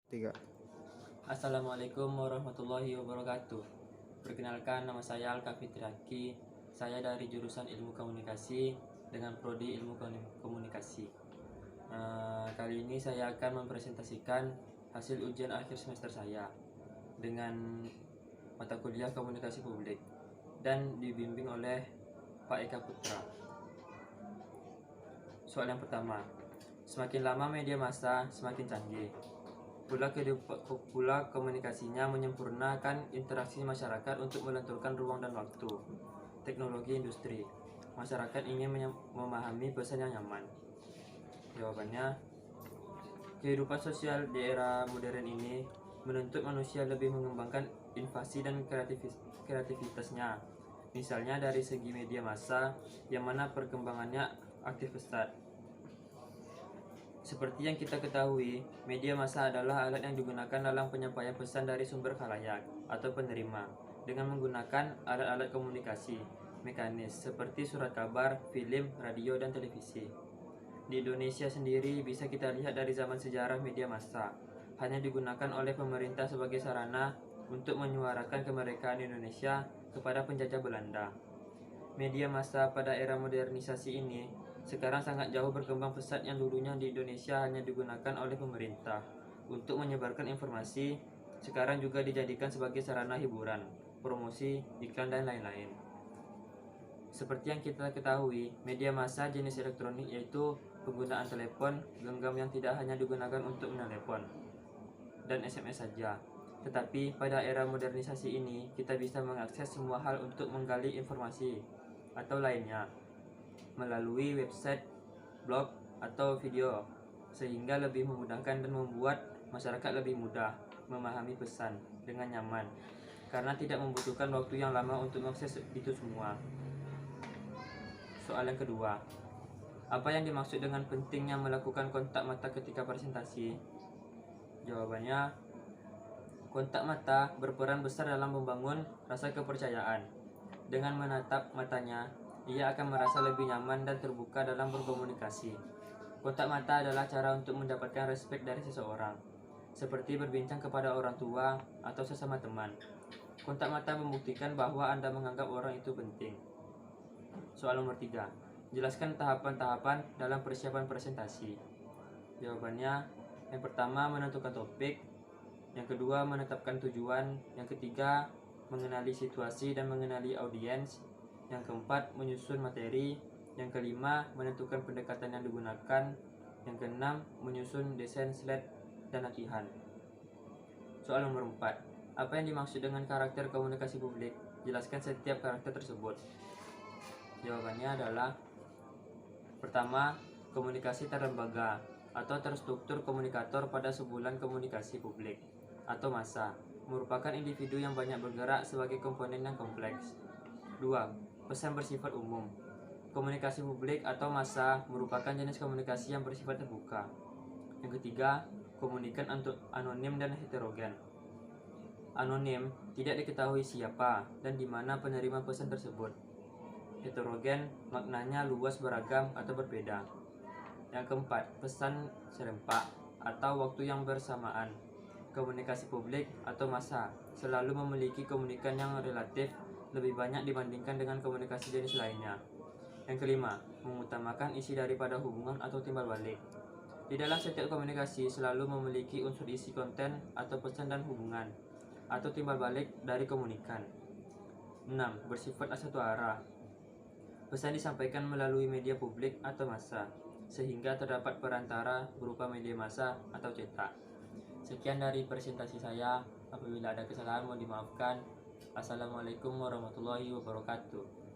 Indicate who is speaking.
Speaker 1: Tiga.
Speaker 2: Assalamualaikum warahmatullahi wabarakatuh. Perkenalkan, nama saya Al-Kafitraki. Saya dari jurusan Ilmu Komunikasi dengan prodi Ilmu Komunikasi. Kali ini saya akan mempresentasikan hasil ujian akhir semester saya dengan mata kuliah Komunikasi Publik dan dibimbing oleh Pak Eka Putra. Soal yang pertama, semakin lama media massa semakin canggih. Pula komunikasinya menyempurnakan interaksi masyarakat untuk melenturkan ruang dan waktu. Teknologi industri. Masyarakat ingin memahami pesan yang nyaman. Jawabannya, kehidupan sosial di era modern ini menuntut manusia lebih mengembangkan inovasi dan kreativitasnya. Misalnya dari segi media massa, yang mana perkembangannya aktif pesat. Seperti yang kita ketahui, media massa adalah alat yang digunakan dalam penyampaian pesan dari sumber khalayak atau penerima dengan menggunakan alat-alat komunikasi mekanis seperti surat kabar, film, radio, dan televisi. Di Indonesia sendiri bisa kita lihat dari zaman sejarah media massa hanya digunakan oleh pemerintah sebagai sarana untuk menyuarakan kemerdekaan Indonesia kepada penjajah Belanda. Media massa pada era modernisasi ini sekarang sangat jauh berkembang pesat, yang dulunya di Indonesia hanya digunakan oleh pemerintah untuk menyebarkan informasi, sekarang juga dijadikan sebagai sarana hiburan, promosi, iklan, dan lain-lain. Seperti yang kita ketahui, media massa jenis elektronik yaitu penggunaan telepon genggam yang tidak hanya digunakan untuk menelepon dan SMS saja. Tetapi pada era modernisasi ini, kita bisa mengakses semua hal untuk menggali informasi atau lainnya melalui website, blog, atau video, sehingga lebih memudahkan dan membuat masyarakat lebih mudah memahami pesan dengan nyaman karena tidak membutuhkan waktu yang lama untuk mengakses itu semua. Soal yang kedua, apa yang dimaksud dengan pentingnya melakukan kontak mata ketika presentasi? Jawabannya, kontak mata berperan besar dalam membangun rasa kepercayaan. Dengan menatap matanya, ia akan merasa lebih nyaman dan terbuka dalam berkomunikasi. Kontak mata adalah cara untuk mendapatkan respek dari seseorang, seperti berbincang kepada orang tua atau sesama teman. Kontak mata membuktikan bahwa Anda menganggap orang itu penting. Soal nomor 3, jelaskan tahapan-tahapan dalam persiapan presentasi. Jawabannya, yang pertama menentukan topik, yang kedua menetapkan tujuan, yang ketiga mengenali situasi dan mengenali audiens, yang keempat menyusun materi, yang kelima menentukan pendekatan yang digunakan, yang keenam menyusun desain slide dan latihan. Soal nomor 4, apa yang dimaksud dengan karakter komunikasi publik? Jelaskan setiap karakter tersebut. Jawabannya adalah, pertama, komunikasi terlembaga atau terstruktur. Komunikator pada sebulan komunikasi publik atau massa merupakan individu yang banyak bergerak sebagai komponen yang kompleks. 2. Pesan bersifat umum. Komunikasi publik atau massa merupakan jenis komunikasi yang bersifat terbuka. Yang ketiga, komunikan untuk anonim dan heterogen. Anonim, tidak diketahui siapa dan di mana penerima pesan tersebut. Heterogen, maknanya luas, beragam, atau berbeda. Yang keempat, pesan serempak atau waktu yang bersamaan. Komunikasi publik atau massa selalu memiliki komunikan yang relatif lebih banyak dibandingkan dengan komunikasi jenis lainnya. Yang kelima, mengutamakan isi daripada hubungan atau timbal balik. Di dalam setiap komunikasi selalu memiliki unsur isi konten atau pesan dan hubungan atau timbal balik dari komunikan. 6. Bersifat satu arah. Pesan disampaikan melalui media publik atau massa, sehingga terdapat perantara berupa media massa atau cetak. Sekian dari presentasi saya. Apabila ada kesalahan mohon dimaafkan. Assalamualaikum warahmatullahi wabarakatuh.